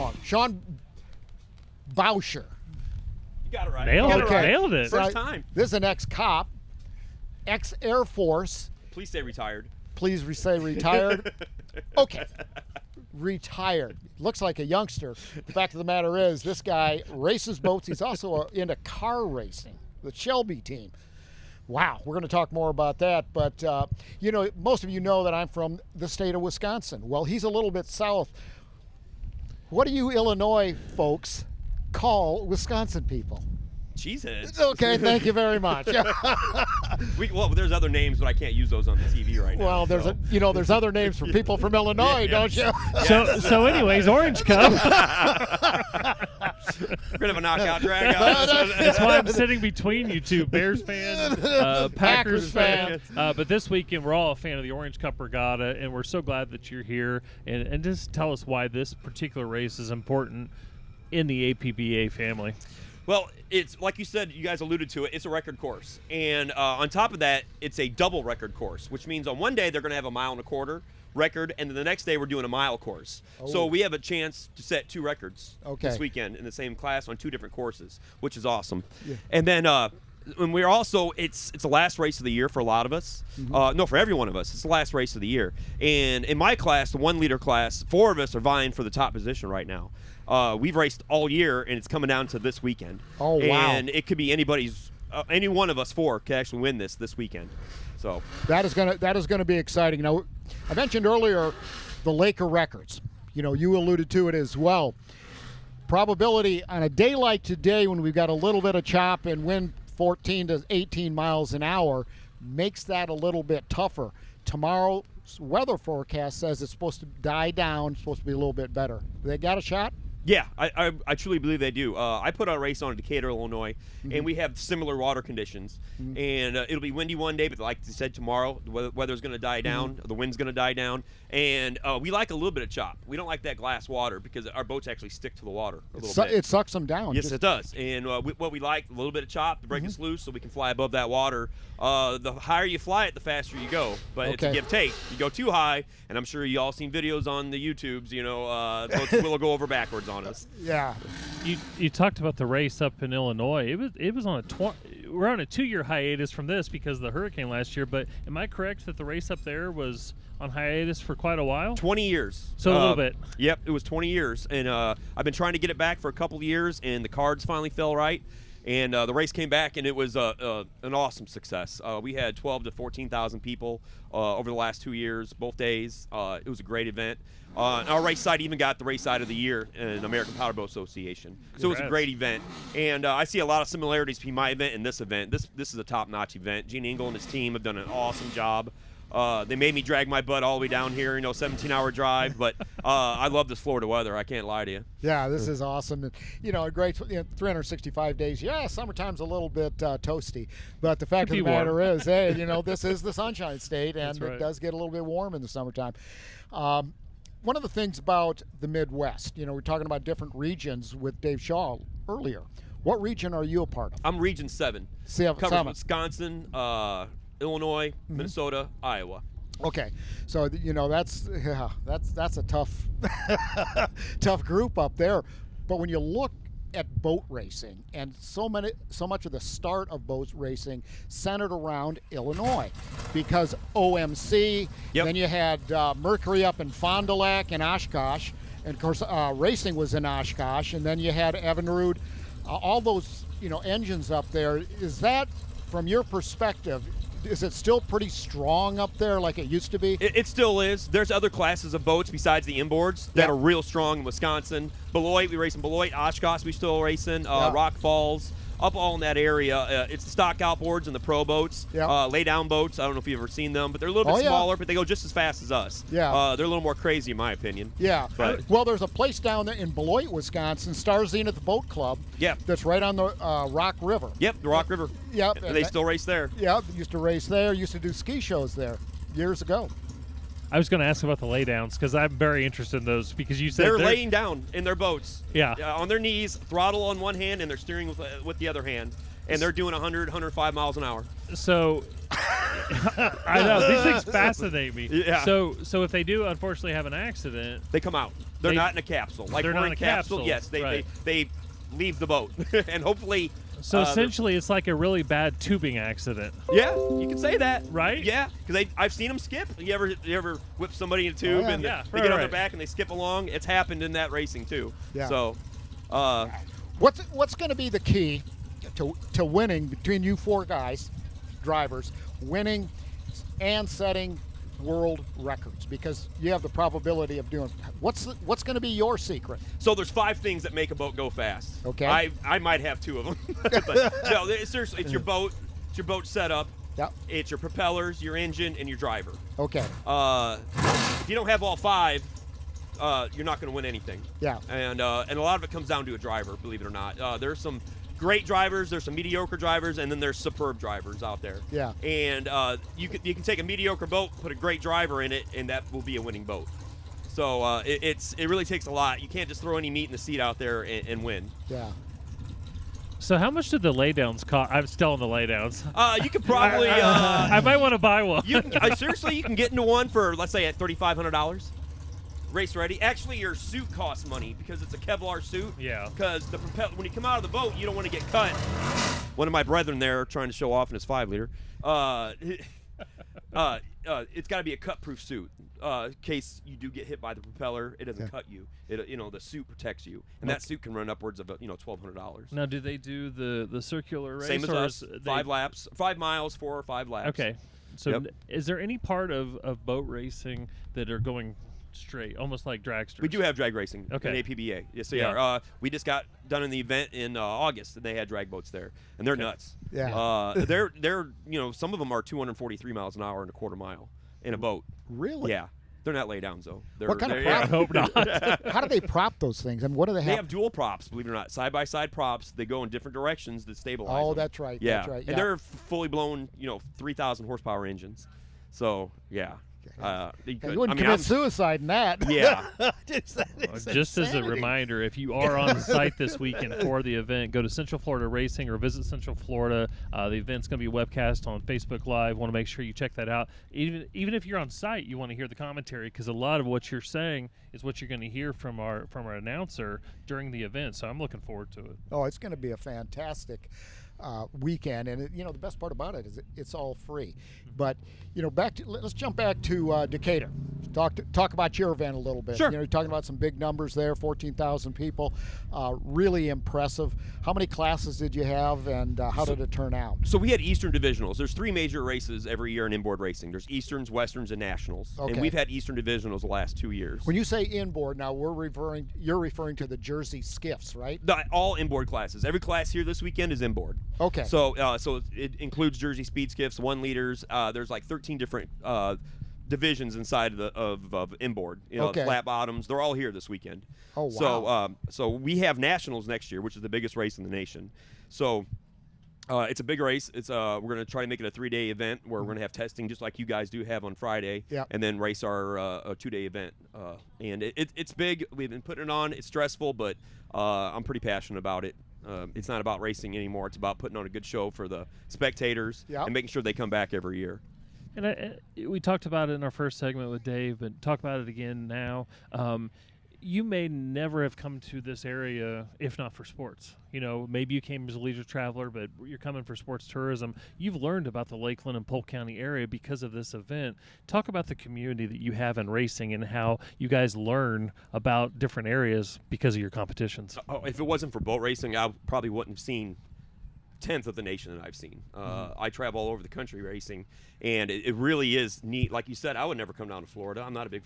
wrong. Sean Bowsher. You got it right. Nailed it. First time. This is an ex-cop, ex-Air Force. Please say retired. Please say retired. Okay. Retired. Looks like a youngster. The fact of the matter is, this guy races boats. He's also into car racing, the Shelby team. Wow, we're going to talk more about that. But, you know, most of you know that I'm from the state of Wisconsin. Well, he's a little bit south. What do you Illinois folks call Wisconsin people? Jesus. Okay, thank you very much. Well, there's other names, but I can't use those on the TV right now. Well, there's other names for people from Illinois, don't you? So anyways, Orange Cup. We're gonna have a knockout drag out. That's why I'm sitting between you two, Bears fan, Packers fan. But this weekend, we're all a fan of the Orange Cup Regatta, and we're so glad that you're here. And just tell us why this particular race is important in the APBA family. Well, it's like you said, you guys alluded to it, it's a record course. And on top of that, it's a double record course, which means on one day they're going to have a 1.25 mile record, and then the next day we're doing a mile course. Oh. So we have a chance to set 2 records this weekend in the same class on 2 different courses, which is awesome. Yeah. And then and we're also, it's the last race of the year for a lot of us. Mm-hmm. No, for every one of us. It's the last race of the year. And in my class, the 1-liter class, 4 of us are vying for the top position right now. We've raced all year, and it's coming down to this weekend. Oh, wow. And it could be anybody's, any one of us 4 could actually win this weekend. So that is gonna be exciting. Now, I mentioned earlier the Laker records. You know, you alluded to it as well. Probability on a day like today, when we've got a little bit of chop and wind 14 to 18 miles an hour, makes that a little bit tougher. Tomorrow's weather forecast says it's supposed to die down, it's supposed to be a little bit better. They got a shot? Yeah, I truly believe they do. I put a race on in Decatur, Illinois, and we have similar water conditions. And it'll be windy one day, but like you said, tomorrow the weather's going to die down, the wind's going to die down, and we like a little bit of chop. We don't like that glass water because our boats actually stick to the water a little bit. It sucks them down. Yes, it does. And what we like, a little bit of chop to break us loose so we can fly above that water. The higher you fly it, the faster you go. But it's a give-take. You go too high, and I'm sure you all seen videos on the YouTubes, you know, boats will go over backwards on us. Yeah. You talked about the race up in Illinois. It was on we're on a 2-year hiatus from this because of the hurricane last year. But am I correct that the race up there was on hiatus for quite a while? 20 years. So a little bit. Yep, it was 20 years, and I've been trying to get it back for a couple of years, and the cards finally fell right. And the race came back, and it was an awesome success. We had 12 to 14,000 people over the last 2 years, both days. It was a great event. Our race side even got the race side of the year in the American Powerboat Association. So it was a great event. And I see a lot of similarities between my event and this event. This is a top-notch event. Gene Engel and his team have done an awesome job. They made me drag my butt all the way down here, 17-hour drive. But I love this Florida weather. I can't lie to you. Yeah, this is awesome. A great 365 days. Yeah, summertime's a little bit toasty. But the fact of the matter is, hey, this is the Sunshine State, and it does get a little bit warm in the summertime. One of the things about the Midwest, we're talking about different regions with Dave Shaw earlier. What region are you a part of? I'm Region 7. Covers Wisconsin, Illinois, Minnesota, Iowa. Okay, so that's a tough tough group up there. But when you look at boat racing, and so much of the start of boat racing centered around Illinois, because OMC. Yep. Then you had Mercury up in Fond du Lac and Oshkosh, and of course racing was in Oshkosh, and then you had Evinrude, all those engines up there. Is that, from your perspective, is it still pretty strong up there like it used to be? It still is. There's other classes of boats besides the inboards that are real strong in Wisconsin. Beloit, we race in Beloit. Oshkosh, we still race in. Rock Falls, up all in that area. It's the stock outboards and the pro boats. Lay-down boats. I don't know if you've ever seen them, but they're a little bit smaller, but they go just as fast as us. They're a little more crazy, in my opinion. Yeah. Well, there's a place down there in Beloit, Wisconsin, Star Zenith Boat Club. That's right on the Rock River. Yep, the Rock River. Yep. And they still race there. Yeah, used to race there. Used to do ski shows there years ago. I was going to ask about the laydowns because I'm very interested in those, because you said they're laying down in their boats. Yeah. On their knees, throttle on one hand, and they're steering with the other hand. and they're doing 100, 105 miles an hour. So I know these things fascinate me. Yeah. So if they do unfortunately have an accident, They come out. They're not in a capsule. Like they're we're not in in a capsule. capsule, Yes, right. they leave the boat, and hopefully. so essentially it's like a really bad tubing accident. Yeah, you can say that. Right? Yeah, because I've seen them skip. You ever whip somebody in a tube yeah. and Yeah, they get on their right. back and they skip along? It's happened in that racing too. Yeah. So, What's going to be the key to winning between you four guys, drivers, winning and setting world records? Because you have the probability of doing. What's going to be your secret? so there's 5 things that make a boat go fast. Okay. I might have 2 of them. But no, seriously, it's your boat. It's your boat setup. Yep. It's your propellers, your engine, and your driver. Okay. If you don't have all 5, you're not going to win anything. Yeah. And a lot of it comes down to a driver, believe it or not. There's some great drivers, there's some mediocre drivers, and then there's superb drivers out there. Yeah. And you can take a mediocre boat, put a great driver in it, and that will be a winning boat. So it really takes a lot. You can't just throw any meat in the seat out there and win. Yeah. So how much did the laydowns cost? I'm still on the laydowns. You could probably I might want to buy one. seriously, you can get into one for, let's say, at $3,500. Race ready. Actually, your suit costs money because it's a Kevlar suit. Yeah. Because when you come out of the boat, you don't want to get cut. One of my brethren there trying to show off in his 5-liter. It's got to be a cut-proof suit. In case you do get hit by the propeller, it doesn't cut you. The suit protects you, and that suit can run upwards of $1,200. Now, do they do the circular race? Same as or us. is 5 laps, 5 miles, 4 or 5 laps. Okay. So Yep. is there any part of boat racing that are going straight, almost like dragsters? We do have drag racing Okay. in APBA. Yes, they Yeah. are. We just got done in the event in August, and they had drag boats there, and they're nuts. Yeah. They're some of them are 243 miles an hour and a quarter mile in a boat. Really? Yeah. They're not laydowns though. What kind of they're- I hope not. How do they prop those things? And what do they have? They have dual props, believe it or not, side-by-side props. They go in different directions to stabilize Oh, them. that's right. Yeah, That's right. and Yeah. they're fully blown, 3,000 horsepower engines. So yeah, you You wouldn't commit suicide in that. Yeah. Just as a reminder, if you are on site this weekend for the event, go to Central Florida Racing or visit Central Florida. The event's going to be webcast on Facebook Live. Want to make sure you check that out. Even if you're on site, you want to hear the commentary because a lot of what you're saying is what you're going to hear from our announcer during the event. So I'm looking forward to it. Oh, it's going to be a fantastic weekend, and the best part about it is it's all free. But let's jump back to Decatur. Talk about your event a little bit. Sure. You're talking about some big numbers there, 14,000 people, really impressive. How many classes did you have, and how did it turn out? So we had Eastern Divisionals. There's 3 major races every year in inboard racing. There's Easterns, Westerns, and Nationals. Okay. And we've had Eastern Divisionals the last 2 years. When you say inboard, now you're referring to the Jersey skiffs, right? All inboard classes. Every class here this weekend is inboard. Okay. So it includes Jersey speed skiffs, 1 liters. There's like 13 different divisions inside of inboard. Okay. Flat bottoms. They're all here this weekend. Oh, wow. So we have Nationals next year, which is the biggest race in the nation. So it's a big race. It's we're going to try to make it a 3-day event where we're going to have testing just like you guys do have on Friday, Yep. and then race our a 2-day event. And it's big. We've been putting it on. It's stressful, but I'm pretty passionate about it. It's not about racing anymore. It's about putting on a good show for the spectators Yep. and making sure they come back every year. And we talked about it in our first segment with Dave, but talk about it again now. You may never have come to this area if not for sports. Maybe you came as a leisure traveler, but you're coming for sports tourism. You've learned about the Lakeland and Polk County area because of this event. Talk about the community that you have in racing and how you guys learn about different areas because of your competitions. If it wasn't for boat racing, I probably wouldn't have seen 10th of the nation that I've seen. I travel all over the country racing, and it really is neat. Like you said, I would never come down to Florida. I'm not a big,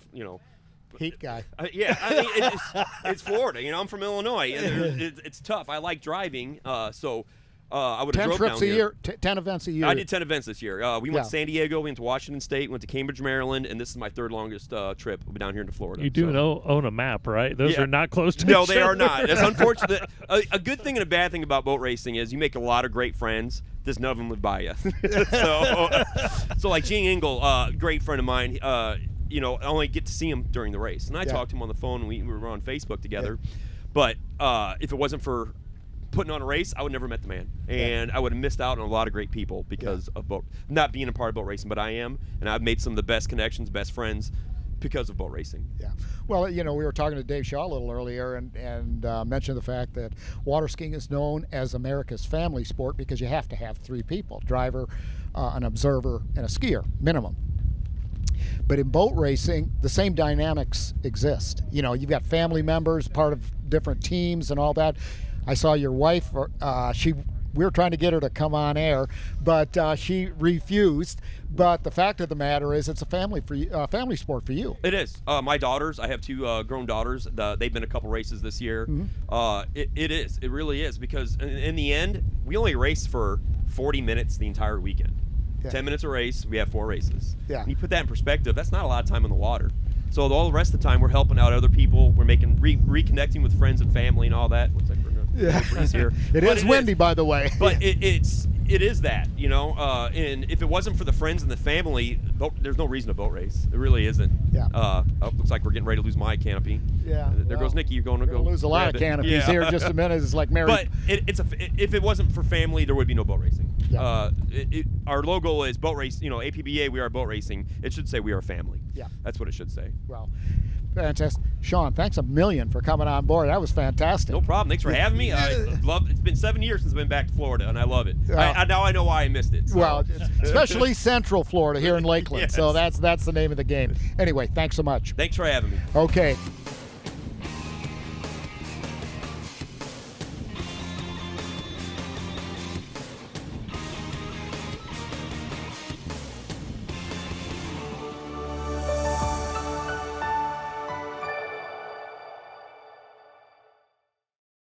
Heat guy. It's Florida. I'm from Illinois. And it's tough. I like driving, so I would have 10 drove trips down a here. year, 10 events a year. I did 10 events this year. We went Yeah. to San Diego, we went to Washington State, went to Cambridge, Maryland, and this is my 3rd longest trip. We'll be down here to Florida. You do so. own a map, right? Those Yeah. are not close to No, each they are other. not. It's unfortunate. A good thing and a bad thing about boat racing is you make a lot of great friends. Just none of them would buy you. so like Gene Engel, great friend of mine. I only get to see him during the race, and I Yeah. talked to him on the phone. And we were on Facebook together. But if it wasn't for putting on a race, I would never met the man, and I would have missed out on a lot of great people because of not being a part of boat racing. But I am, and I've made some of the best connections, best friends because of boat racing. Yeah. Well, you know, we were talking to Dave Shaw a little earlier and mentioned the fact that water skiing is known as America's family sport because you have to have 3 people, driver, an observer, and a skier, minimum. But in boat racing, the same dynamics exist. You know, you've got family members, part of different teams and all that. I saw your wife, we were trying to get her to come on air, but she refused. But the fact of the matter is, it's a family sport for you. It is. My daughters, I have 2 grown daughters. They've been a couple races this year. Mm-hmm. It is. It really is, because in the end, we only race for 40 minutes the entire weekend. Yeah. 10 minutes a race, we have 4 races. Yeah. When you put that in perspective, that's not a lot of time on the water. So all the rest of the time, we're helping out other people. We're making reconnecting with friends and family and all that. Looks like we're going to breeze here. It is windy, by the way. But it is that, you know. And if it wasn't for the friends and the family, there's no reason to boat race. It really isn't. Yeah. Looks like we're getting ready to lose my canopy. Yeah. There goes Nikki. You're going to We're gonna lose a lot of canopies here in just a minute. It's like Mary. But if it wasn't for family, there would be no boat racing. Yeah. Our logo is boat race. You know, APBA. We are boat racing. It should say we are a family. Yeah. That's what it should say. Well, fantastic. Sean, thanks a million for coming on board. That was fantastic. No problem. Thanks for having me. It's been 7 years since I've been back to Florida, and I love it. Now I know why I missed it. So. Well, especially Central Florida here in Lakeland. Yes. So that's the name of the game. Anyway, thanks so much. Thanks for having me. Okay.